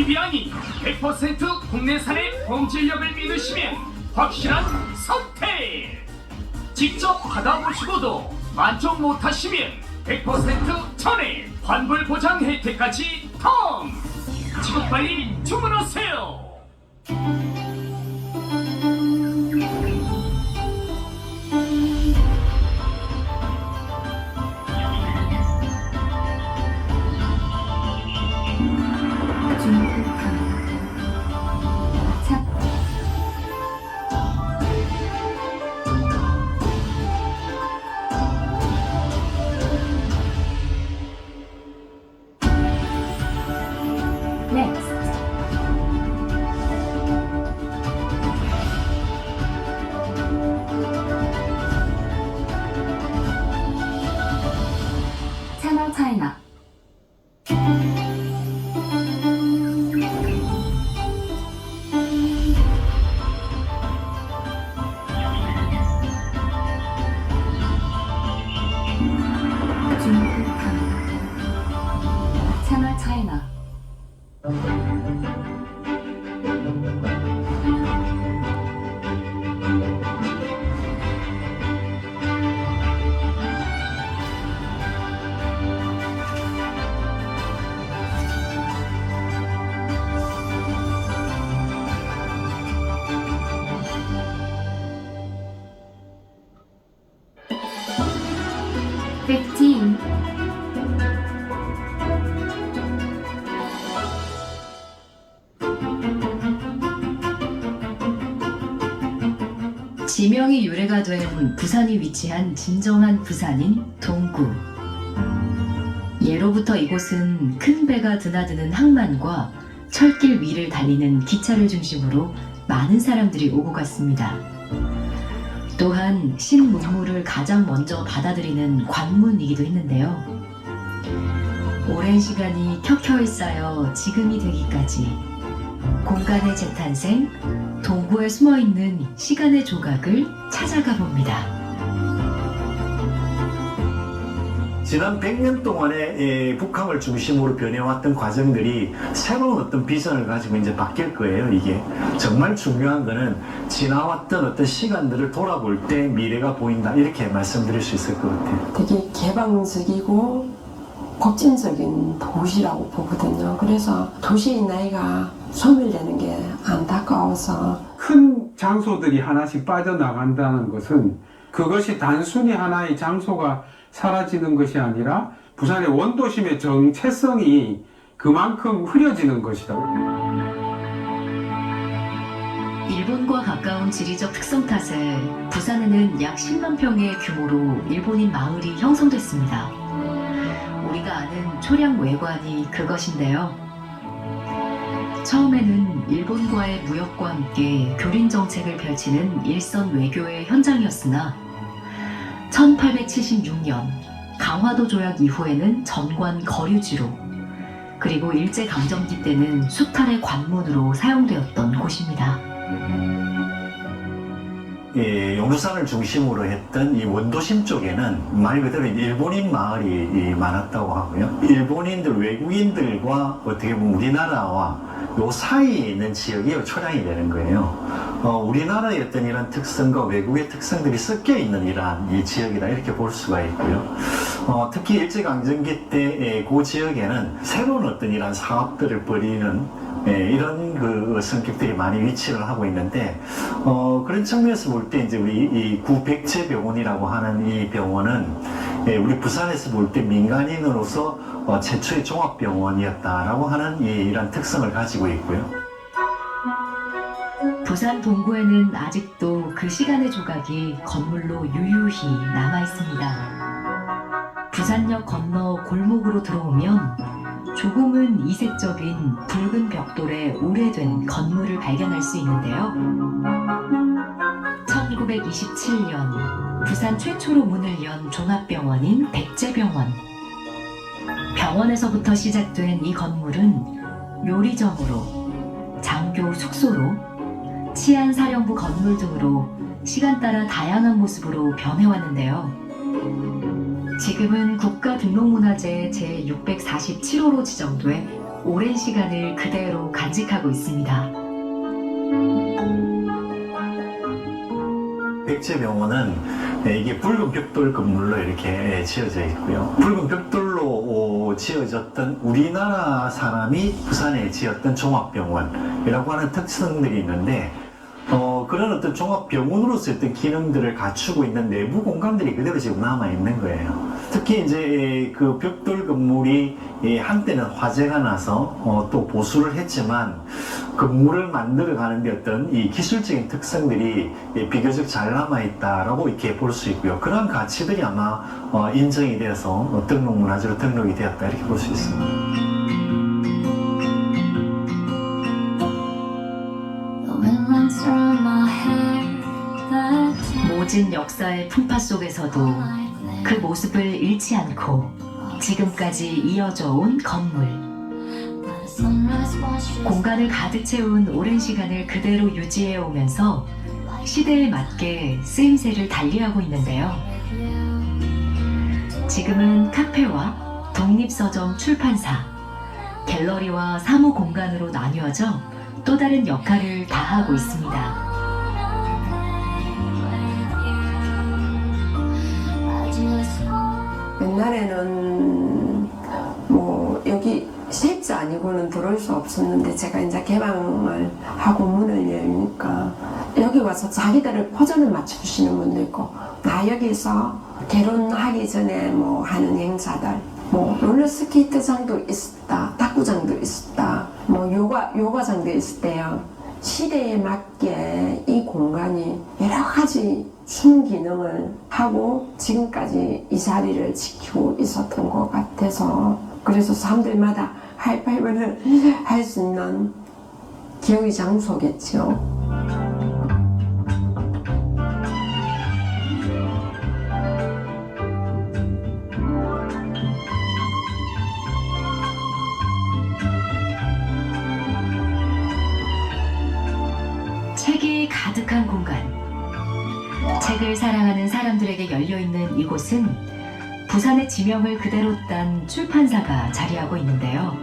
팁이 아닌 100% 국내산의 품질력을 믿으시면 확실한 선택! 직접 받아보시고도 만족 못하시면 100% 전액 환불 보장 혜택까지 텅! 지금 빨리 주문하세요! 채널 차이나. 채널 차이나. Fifteen. 지명이 유래가 된 부산이 위치한 진정한 부산인 동구. 예로부터 이곳은 큰 배가 드나드는 항만과 철길 위를 달리는 기차를 중심으로 많은 사람들이 오고 갔습니다. 또한 신문물을 가장 먼저 받아들이는 관문이기도 했는데요. 오랜 시간이 켜켜이 쌓여 지금이 되기까지 공간의 재탄생, 동구에 숨어있는 시간의 조각을 찾아가 봅니다. 지난 100년 동안에 북한을 중심으로 변해왔던 과정들이 새로운 어떤 비전을 가지고 이제 바뀔 거예요. 이게 정말 중요한 거는 지나왔던 어떤 시간들을 돌아볼 때 미래가 보인다, 이렇게 말씀드릴 수 있을 것 같아요. 되게 개방적이고 급진적인 도시라고 보거든요. 그래서 도시의 나이가 소멸되는 게 안타까워서 큰 장소들이 하나씩 빠져나간다는 것은 그것이 단순히 하나의 장소가 사라지는 것이 아니라 부산의 원도심의 정체성이 그만큼 흐려지는 것이다. 일본과 가까운 지리적 특성 탓에 부산에는 약 10만 평의 규모로 일본인 마을이 형성됐습니다. 우리가 아는 초량 외관이 그것인데요. 처음에는 일본과의 무역과 함께 교린 정책을 펼치는 일선 외교의 현장이었으나 1876년 강화도 조약 이후에는 전관 거류지로, 그리고 일제강점기 때는 수탈의 관문으로 사용되었던 곳입니다. 용두산을 중심으로 했던 이 원도심 쪽에는 말 그대로 일본인 마을이 많았다고 하고요. 일본인들, 외국인들과 어떻게 보면 우리나라와 요 사이에 있는 지역이 초량이 되는 거예요. 우리나라의 어떤 이런 특성과 외국의 특성들이 섞여 있는 이러한 이 지역이다, 이렇게 볼 수가 있고요. 특히 일제강점기 때 그 지역에는 새로운 어떤 이런 사업들을 벌이는 이런 그 성격들이 많이 위치를 하고 있는데, 그런 측면에서 볼 때 이제 우리 이 구백제병원이라고 하는 이 병원은 우리 부산에서 볼 때 민간인으로서 최초의 종합병원이었다라고 하는 이런 특성을 가지고 있고요. 부산 동구에는 아직도 그 시간의 조각이 건물로 유유히 남아 있습니다. 부산역 건너 골목으로 들어오면 조금은 이색적인 붉은 벽돌의 오래된 건물을 발견할 수 있는데요. 1927년 부산 최초로 문을 연 종합병원인 백제병원. 병원에서부터 시작된 이 건물은 요리점으로, 장교 숙소로, 치안사령부 건물 등으로 시간 따라 다양한 모습으로 변해왔는데요. 지금은 국가등록문화재 제647호로 지정돼 오랜 시간을 그대로 간직하고 있습니다. 백제병원은 이게 붉은 벽돌 건물로 이렇게 지어져 있고요. 붉은 벽돌로 지어졌던 우리나라 사람이 부산에 지었던 종합병원이라고 하는 특성들이 있는데 그런 어떤 종합병원으로서 어떤 기능들을 갖추고 있는 내부 공간들이 그대로 지금 남아있는 거예요. 특히 이제 그 벽돌 건물이 한때는 화재가 나서 또 보수를 했지만 건물을 만들어가는 데 어떤 이 기술적인 특성들이 비교적 잘 남아있다라고 이렇게 볼 수 있고요. 그러한 가치들이 아마 인정이 되어서 등록문화재로 등록이 되었다 이렇게 볼 수 있습니다. 모진 역사의 풍파 속에서도 그 모습을 잃지 않고 지금까지 이어져 온 건물. 공간을 가득 채운 오랜 시간을 그대로 유지해 오면서 시대에 맞게 쓰임새를 달리하고 있는데요. 지금은 카페와 독립서점 출판사, 갤러리와 사무 공간으로 나뉘어져 또 다른 역할을 다하고 있습니다. 옛날에는 뭐 여기 세입자 아니고는 들어올 수 없었는데 제가 이제 개방을 하고 문을 열니까 여기 와서 자기들을 포전을 맞춰주시는 분도 있고 나 여기서 결혼하기 전에 뭐 하는 행사들 뭐 롤러스케이트장도 있었다, 탁구장도 있었다, 뭐 요가장도 있었대요. 시대에 맞게 이 공간이 여러 가지 순기능을 하고 지금까지 이 자리를 지키고 있었던 것 같아서 그래서 사람들마다 하이파이브를 할 수 있는 기억의 장소겠죠. 책이 가득한 공간. 책을 사랑하는 사람들에게 열려있는 이곳은 부산의 지명을 그대로 딴 출판사가 자리하고 있는데요.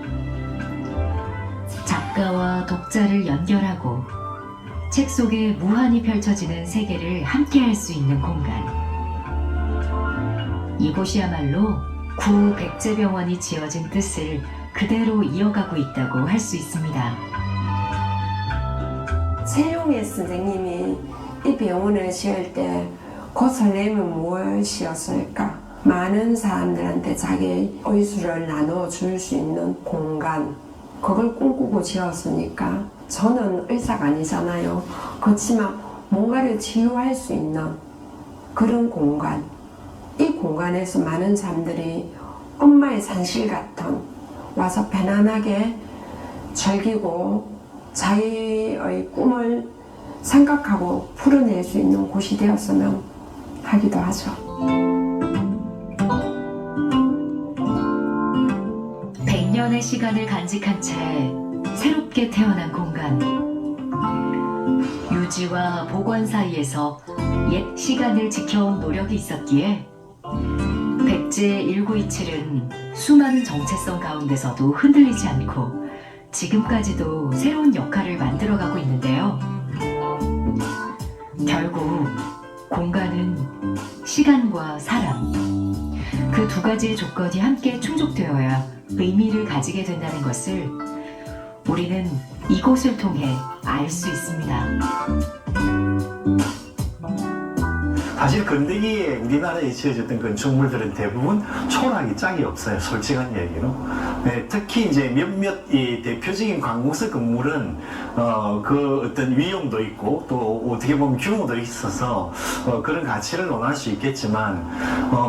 작가와 독자를 연결하고 책 속에 무한히 펼쳐지는 세계를 함께할 수 있는 공간. 이곳이야말로 구 백제병원이 지어진 뜻을 그대로 이어가고 있다고 할 수 있습니다. 세용의 선생님이 이 병원을 지을 때 그 설렘은 무엇이었을까? 많은 사람들한테 자기의 의술을 나눠줄 수 있는 공간, 그걸 꿈꾸고 지었으니까 저는 의사가 아니잖아요. 그렇지만 뭔가를 치유할 수 있는 그런 공간, 이 공간에서 많은 사람들이 엄마의 산실 같은 와서 편안하게 즐기고 자기의 꿈을 생각하고 풀어낼 수 있는 곳이 되었으면 하기도 하죠. 100년의 시간을 간직한 채 새롭게 태어난 공간. 유지와 복원 사이에서 옛 시간을 지켜온 노력이 있었기에 백제 1927은 수많은 정체성 가운데서도 흔들리지 않고 지금까지도 새로운 역할을 만들어가고 있는데요. 결국 공간은 시간과 사람, 그 두 가지의 조건이 함께 충족되어야 의미를 가지게 된다는 것을 우리는 이곳을 통해 알 수 있습니다. 사실 근대기에 우리나라에 지어졌던 건축물들은 대부분 초락이 짝이 없어요. 솔직한 얘기로. 네, 특히 이제 몇몇 이 대표적인 관공서 건물은 그 어떤 위용도 있고 또 어떻게 보면 규모도 있어서 그런 가치를 논할 수 있겠지만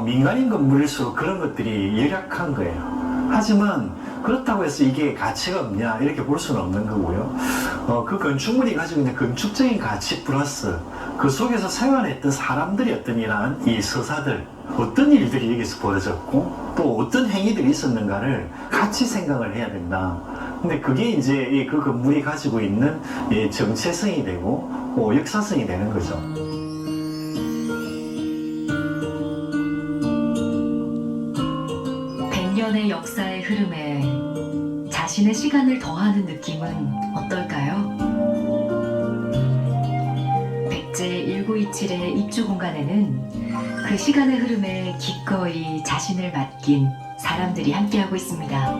민간인 건물일수록 그런 것들이 열악한 거예요. 하지만 그렇다고 해서 이게 가치가 없냐 이렇게 볼 수는 없는 거고요. 그 건축물이 가지고 있는 건축적인 가치 플러스 그 속에서 생활했던 사람들이 어떤 이러한 이 서사들 어떤 일들이 여기서 벌어졌고 또 어떤 행위들이 있었는가를 같이 생각을 해야 된다. 근데 그게 이제 그 건물이 가지고 있는 정체성이 되고 역사성이 되는 거죠. 의 역사의 흐름에 자신의 시간을 더하는 느낌은 어떨까요? 백제 1927의 입주 공간에는 그 시간의 흐름에 기꺼이 자신을 맡긴 사람들이 함께하고 있습니다.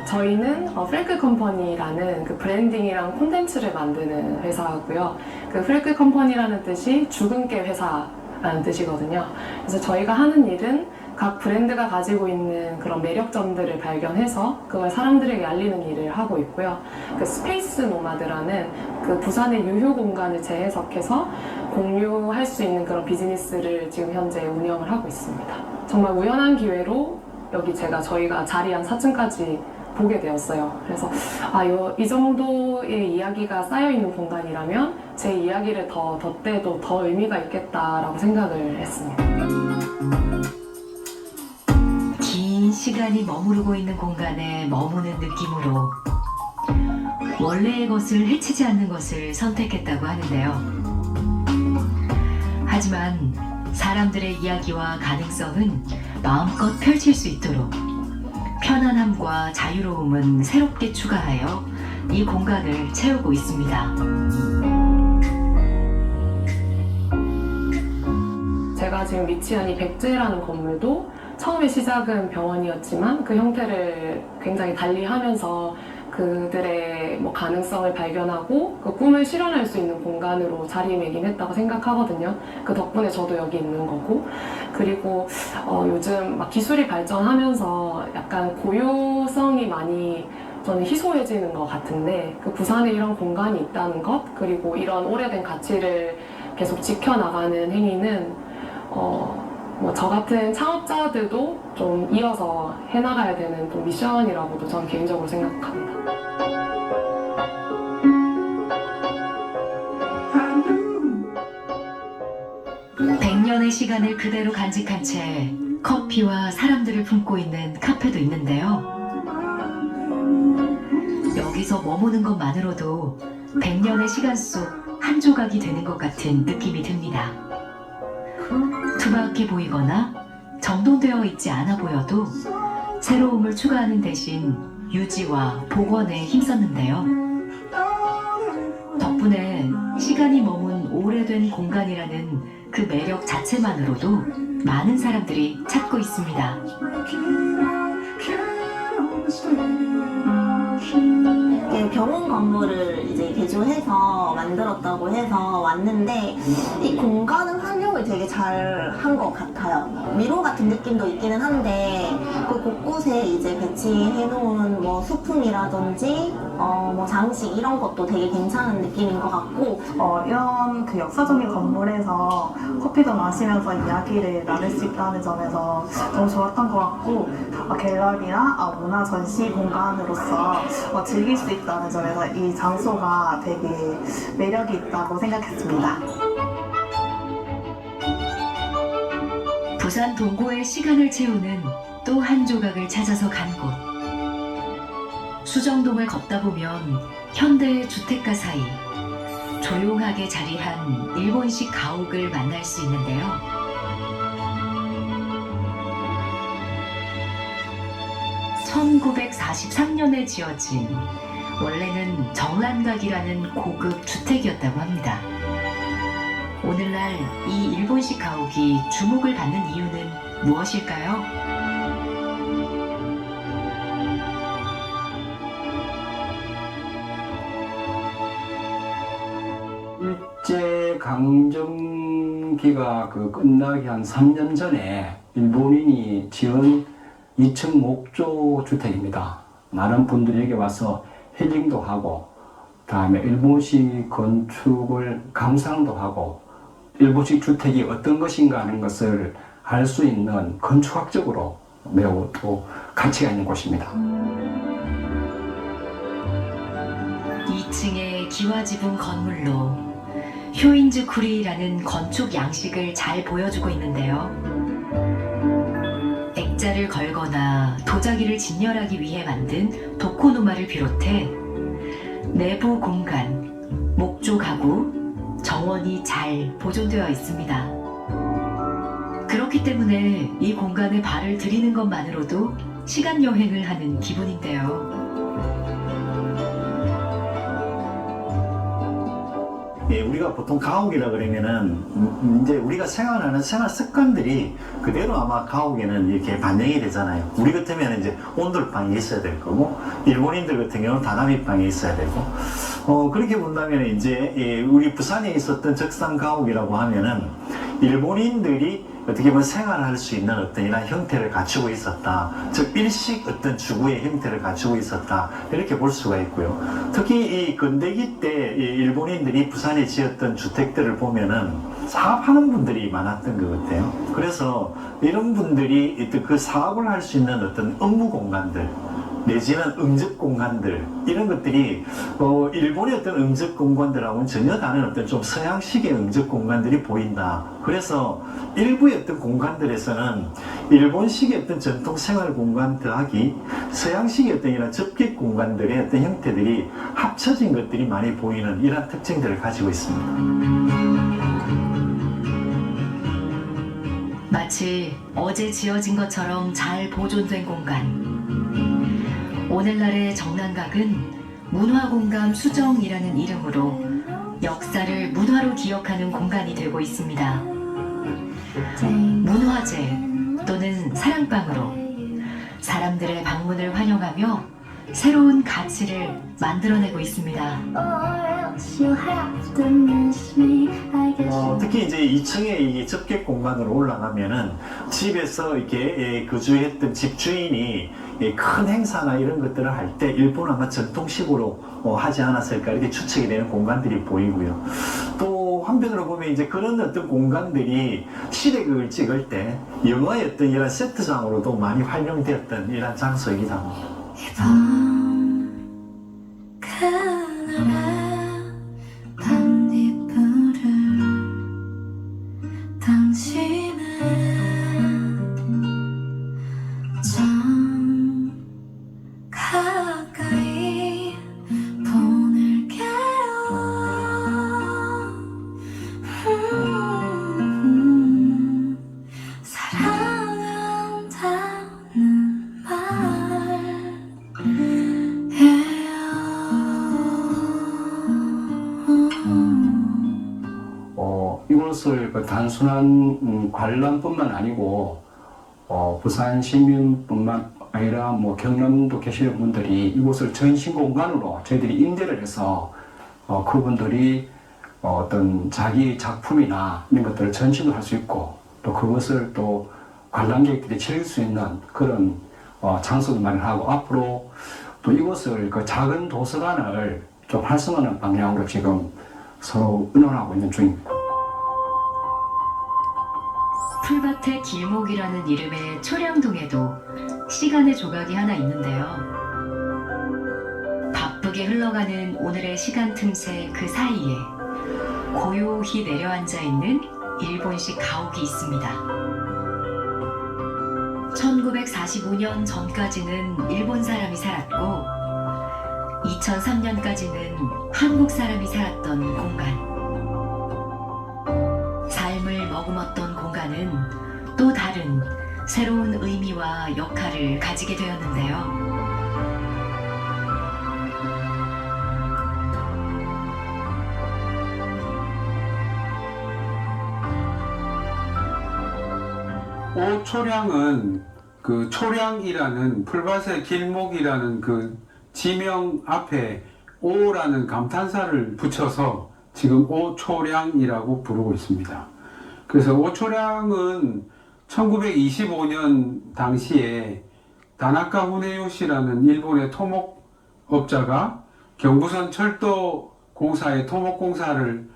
저희는 프랭크 컴퍼니라는 그 브랜딩이랑 콘텐츠를 만드는 회사고요. 그 프랭크 컴퍼니라는 뜻이 죽음깨 회사라는 뜻이거든요. 그래서 저희가 하는 일은 각 브랜드가 가지고 있는 그런 매력점들을 발견해서 그걸 사람들에게 알리는 일을 하고 있고요. 그 스페이스 노마드라는 그 부산의 유휴 공간을 재해석해서 공유할 수 있는 그런 비즈니스를 지금 현재 운영을 하고 있습니다. 정말 우연한 기회로 여기 저희가 자리한 4층까지 보게 되었어요. 그래서 이 정도의 이야기가 쌓여있는 공간이라면 제 이야기를 더 덧대도 더 의미가 있겠다라고 생각을 했습니다. 긴 시간이 머무르고 있는 공간에 머무는 느낌으로 원래의 것을 해치지 않는 것을 선택했다고 하는데요. 하지만 사람들의 이야기와 가능성은 마음껏 펼칠 수 있도록 편안함과 자유로움은 새롭게 추가하여 이 공간을 채우고 있습니다. 제가 지금 위치한 이 백제라는 건물도 처음에 시작은 병원이었지만 그 형태를 굉장히 달리하면서 그들의 가능성을 발견하고 그 꿈을 실현할 수 있는 공간으로 자리매김했다고 생각하거든요. 그 덕분에 저도 여기 있는 거고, 그리고 요즘 기술이 발전하면서 약간 고요성이 많이 저는 희소해지는 것 같은데, 그 부산에 이런 공간이 있다는 것, 그리고 이런 오래된 가치를 계속 지켜나가는 행위는 저 같은 창업자들도 좀 이어서 해나가야 되는 또 미션이라고도 저는 개인적으로 생각합니다. 100년의 시간을 그대로 간직한 채 커피와 사람들을 품고 있는 카페도 있는데요. 여기서 머무는 것만으로도 100년의 시간 속 한 조각이 되는 것 같은 느낌이 듭니다. 투박해 보이거나 정돈되어 있지 않아 보여도 새로움을 추가하는 대신 유지와 복원에 힘썼는데요. 덕분에 시간이 머문 오래된 공간이라는 그 매력 자체만으로도 많은 사람들이 찾고 있습니다. 병원 건물을 이제 개조해서 만들었다고 해서 왔는데 이 공간은 활용을 되게 잘 한 것 같아요. 미로 같은 느낌도 있기는 한데 그 곳곳에 이제 배치해 놓은 소품이라든지 장식 이런 것도 되게 괜찮은 느낌인 것 같고 이런 그 역사적인 건물에서 커피도 마시면서 이야기를 나눌 수 있다는 점에서 너무 좋았던 것 같고 갤러리나 문화 전시 공간으로서 즐길 수 있다는 점에서 이 장소가 되게 매력이 있다고 생각했습니다. 부산 동구의 시간을 채우는 또 한 조각을 찾아서 간 곳. 수정동을 걷다 보면 현대의 주택가 사이 조용하게 자리한 일본식 가옥을 만날 수 있는데요. (1943년에) 지어진 원래는 정란각이라는 고급 주택이었다고 합니다. 오늘날 이 일본식 가옥이 주목을 받는 이유는 무엇일까요? 일제강점기가 끝나기 한 3년 전에 일본인이 지은 2층 목조 주택입니다. 많은 분들이 여기 와서 힐링도 하고, 다음에 일본식 건축을 감상도 하고, 일본식 주택이 어떤 것인가 하는 것을 알 수 있는 건축학적으로 매우 또 가치가 있는 곳입니다. 2층의 기와지붕 건물로 효인즈쿠리라는 건축 양식을 잘 보여주고 있는데요. 액자를 걸거나 도자기를 진열하기 위해 만든 도코노마를 비롯해 내부 공간, 목조 가구, 정원이 잘 보존되어 있습니다. 그렇기 때문에 이 공간에 발을 들이는 것만으로도 시간 여행을 하는 기분인데요. 예, 우리가 보통 가옥이라 그러면은 이제 우리가 생활하는 생활 습관들이 그대로 아마 가옥에는 이렇게 반영이 되잖아요. 우리 같으면 이제 온돌방이 있어야 될 거고, 일본인들 같은 경우는 다다미방이 있어야 되고, 그렇게 본다면 이제 예, 우리 부산에 있었던 적산 가옥이라고 하면은 일본인들이 어떻게 보면 생활할 수 있는 어떤 이런 형태를 갖추고 있었다. 즉 일식 어떤 주거의 형태를 갖추고 있었다. 이렇게 볼 수가 있고요. 특히 이 건대기 때 이 일본인들이 부산에 지었던 주택들을 보면은 사업하는 분들이 많았던 것 같아요. 그래서 이런 분들이 그 사업을 할 수 있는 어떤 업무 공간들 내지는 응접 공간들 이런 것들이 일본의 어떤 응접 공간들하고는 전혀 다른 어떤 좀 서양식의 응접 공간들이 보인다. 그래서 일부의 어떤 공간들에서는 일본식의 어떤 전통 생활 공간 더하기 서양식의 어떤 이런 접객 공간들의 어떤 형태들이 합쳐진 것들이 많이 보이는 이런 특징들을 가지고 있습니다. 마치 어제 지어진 것처럼 잘 보존된 공간. 오늘날의 정난각은 문화공감 수정이라는 이름으로 역사를 문화로 기억하는 공간이 되고 있습니다. 문화재 또는 사랑방으로 사람들의 방문을 환영하며 새로운 가치를 만들어내고 있습니다. 특히 이제 2층에 이 접객 공간으로 올라가면은 집에서 이렇게 거주했던 집주인이 큰 행사나 이런 것들을 할 때 일본 아마 전통식으로 하지 않았을까 이렇게 추측이 되는 공간들이 보이고요. 또 한편으로 보면 이제 그런 어떤 공간들이 시대극을 찍을 때 영화의 어떤 이런 세트장으로도 많이 활용되었던 이런 장소이기도 합니다. 이곳을 단순한 관람뿐만 아니고 부산 시민뿐만 아니라 경남도 계시는 분들이 이곳을 전시 공간으로 저희들이 임대를 해서 그분들이 어떤 자기 작품이나 이런 것들을 전시도 할 수 있고 또 그것을 또 관람객들이 즐길 수 있는 그런 장소도 마련하고 앞으로 또 이곳을 그 작은 도서관을 좀 활성화하는 방향으로 지금 서로 의논하고 있는 중입니다. 풀밭의 길목이라는 이름의 초량동에도 시간의 조각이 하나 있는데요. 바쁘게 흘러가는 오늘의 시간 틈새 그 사이에 고요히 내려앉아 있는 일본식 가옥이 있습니다. 1945년 전까지는 일본 사람이 살았고 2003년까지는 한국 사람이 살았던 공간. 삶을 머금었던 공간은 또 다른 새로운 의미와 역할을 가지게 되었는데요. 오초량은 그 초량이라는 풀밭의 길목이라는 그 지명 앞에 오라는 감탄사를 붙여서 지금 오초량이라고 부르고 있습니다. 그래서 오초량은 1925년 당시에 다나카 후네요시라는 일본의 토목업자가 경부선 철도 공사의 토목공사를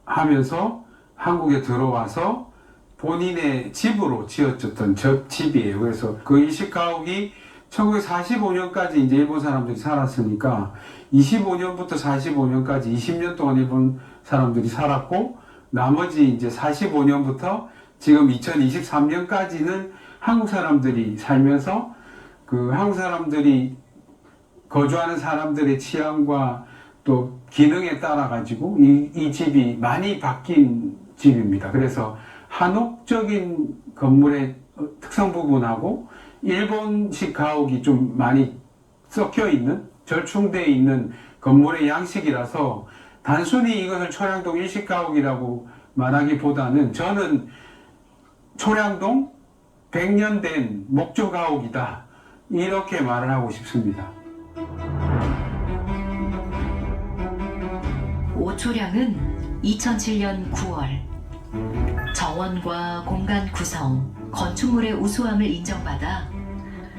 하면서 한국에 들어와서 본인의 집으로 지어졌던 집이에요. 그래서 그 일식가옥이 1945년까지 이제 일본 사람들이 살았으니까 25년부터 45년까지 20년 동안 일본 사람들이 살았고 나머지 이제 45년부터 지금 2023년까지는 한국 사람들이 살면서 그 한국 사람들이 거주하는 사람들의 취향과 또 기능에 따라 가지고 이 집이 많이 바뀐 집입니다. 그래서 한옥적인 건물의 특성 부분하고 일본식 가옥이 좀 많이 섞여 있는, 절충되어 있는 건물의 양식이라서 단순히 이것을 초량동 일식 가옥이라고 말하기보다는 저는 초량동 100년 된 목조 가옥이다, 이렇게 말을 하고 싶습니다. 오초량은 2007년 9월 정원과 공간 구성, 건축물의 우수함을 인정받아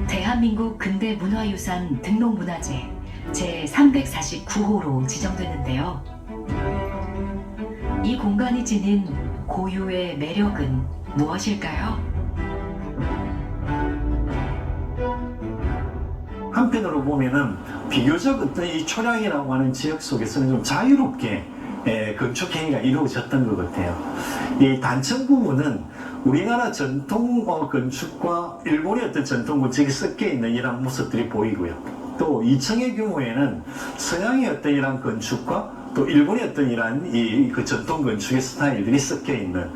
대한민국 근대문화유산 등록문화재 제349호로 지정됐는데요. 이 공간이 지닌 고유의 매력은 무엇일까요? 한편으로 보면은 비교적 어떤 이 초량이라고 하는 지역 속에서는 좀 자유롭게 건축 행위가 이루어졌던 것 같아요. 이 단층 부분은 우리나라 전통 건축과 일본의 어떤 전통 건축이 섞여 있는 이런 모습들이 보이고요. 또 2층의 경우에는 서양의 어떤 이런 건축과 또 일본의 어떤 이런 그 전통 건축의 스타일들이 섞여 있는,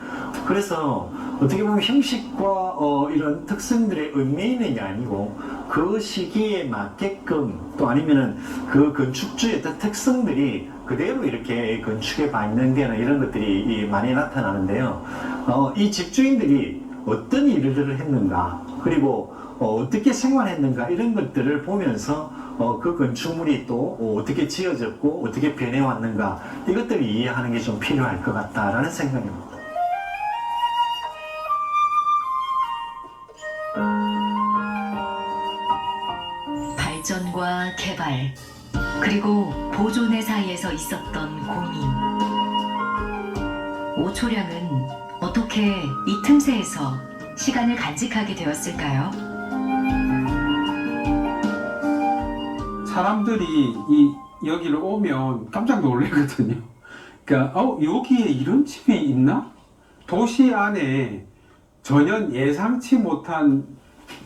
그래서 어떻게 보면 형식과 이런 특성들의 얽매이는 게 아니고 그 시기에 맞게끔, 또 아니면은 그 건축주의 어떤 특성들이 그대로 이렇게 건축에 반영되는 이런 것들이 많이 나타나는데요. 이 집주인들이 어떤 일들을 했는가, 그리고 어떻게 생활했는가, 이런 것들을 보면서 그 건축물이 또 어떻게 지어졌고 어떻게 변해왔는가, 이것들을 이해하는 게 좀 필요할 것 같다라는 생각입니다. 발전과 개발, 그리고 보존의 사이에서 있었던 고민. 오초량은 어떻게 이 틈새에서 시간을 간직하게 되었을까요? 사람들이 여기를 오면 깜짝 놀라거든요. 그러니까 여기에 이런 집이 있나? 도시 안에 전혀 예상치 못한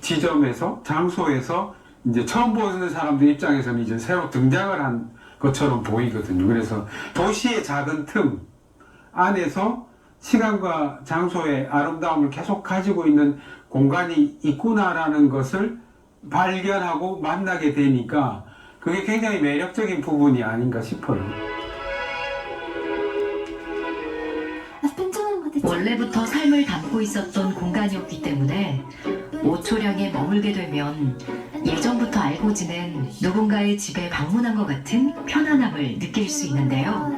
지점에서, 장소에서 이제 처음 보는 사람들 입장에서는 이제 새로 등장을 한 것처럼 보이거든요. 그래서 도시의 작은 틈 안에서 시간과 장소의 아름다움을 계속 가지고 있는 공간이 있구나라는 것을 발견하고 만나게 되니까 그게 굉장히 매력적인 부분이 아닌가 싶어요. 원래부터 삶을 담고 있었던 공간이었기 때문에 오초량에 머물게 되면 예전부터 알고 지낸 누군가의 집에 방문한 것 같은 편안함을 느낄 수 있는데요.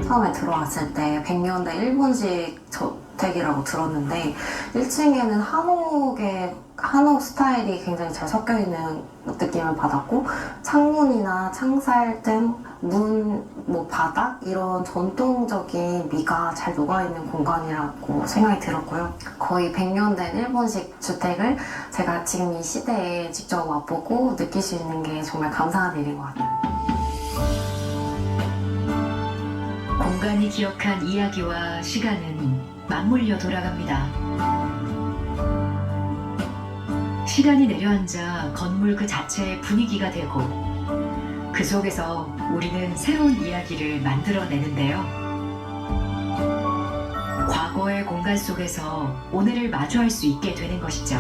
처음에 들어왔을 때 100년대 일본식 저택이라고 들었는데 1층에는 한옥 스타일이 굉장히 잘 섞여 있는 느낌을 받았고, 창문이나 창살 등 문, 바닥 이런 전통적인 미가 잘 녹아있는 공간이라고 생각이 들었고요. 거의 100년 된 일본식 주택을 제가 지금 이 시대에 직접 와보고 느낄 수 있는 게 정말 감사한 일인 것 같아요. 공간이 기억한 이야기와 시간은 맞물려 돌아갑니다. 시간이 내려앉아 건물 그 자체의 분위기가 되고, 그 속에서 우리는 새로운 이야기를 만들어내는데요. 과거의 공간 속에서 오늘을 마주할 수 있게 되는 것이죠.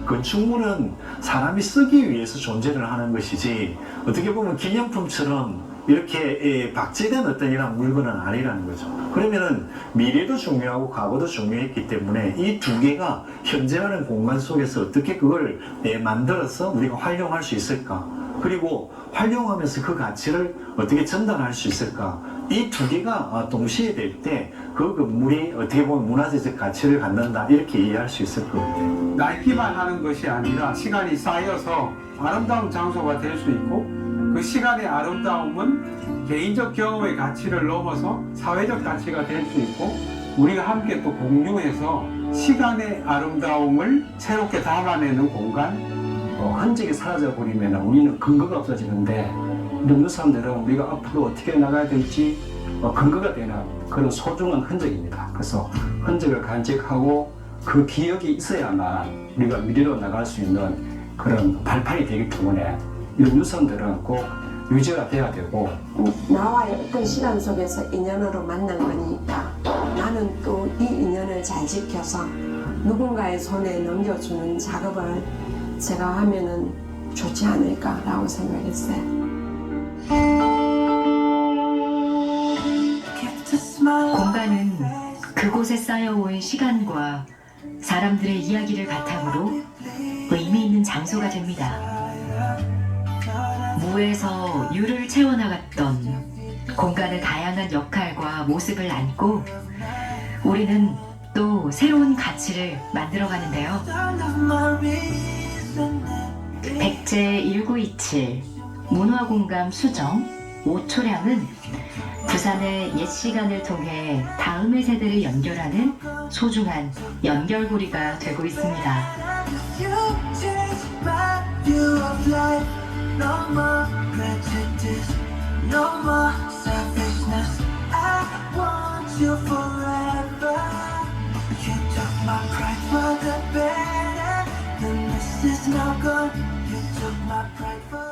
건축물은 사람이 쓰기 위해서 존재를 하는 것이지, 어떻게 보면 기념품처럼 이렇게 박제된 어떤 이런 물건은 아니라는 거죠. 그러면은 미래도 중요하고 과거도 중요했기 때문에 이 두 개가 현재라는 공간 속에서 어떻게 그걸 만들어서 우리가 활용할 수 있을까, 그리고 활용하면서 그 가치를 어떻게 전달할 수 있을까, 이 두 개가 동시에 될 때 그 건물이 어떻게 보면 문화재적 가치를 갖는다, 이렇게 이해할 수 있을 것 같아요. 낡기만 하는 것이 아니라 시간이 쌓여서 아름다운 장소가 될 수 있고, 그 시간의 아름다움은 개인적 경험의 가치를 넘어서 사회적 가치가 될 수 있고, 우리가 함께 또 공유해서 시간의 아름다움을 새롭게 담아내는 공간. 흔적이 사라져 버리면 우리는 근거가 없어지는데, 이런 사람들은 우리가 앞으로 어떻게 나가야 될지 근거가 되는 그런 소중한 흔적입니다. 그래서 흔적을 간직하고 그 기억이 있어야만 우리가 미래로 나갈 수 있는 그런 발판이 되기 때문에 이런 유선들은 꼭 유지가 돼야 되고 나와의 어떤 시간 속에서 인연으로 만난 거니까 나는 또 이 인연을 잘 지켜서 누군가의 손에 넘겨주는 작업을 제가 하면은 좋지 않을까라고 생각했어요. 공간은 그곳에 쌓여온 시간과 사람들의 이야기를 바탕으로 의미 있는 장소가 됩니다. 무에서 유를 채워나갔던 공간의 다양한 역할과 모습을 안고 우리는 또 새로운 가치를 만들어가는데요. 백제 1927 문화공감 수정 5초량은 부산의 옛 시간을 통해 다음의 세대를 연결하는 소중한 연결고리가 되고 있습니다. No more prejudice, no more selfishness. I want you forever. You took my pride for the better. Then this is now gone. You took my pride for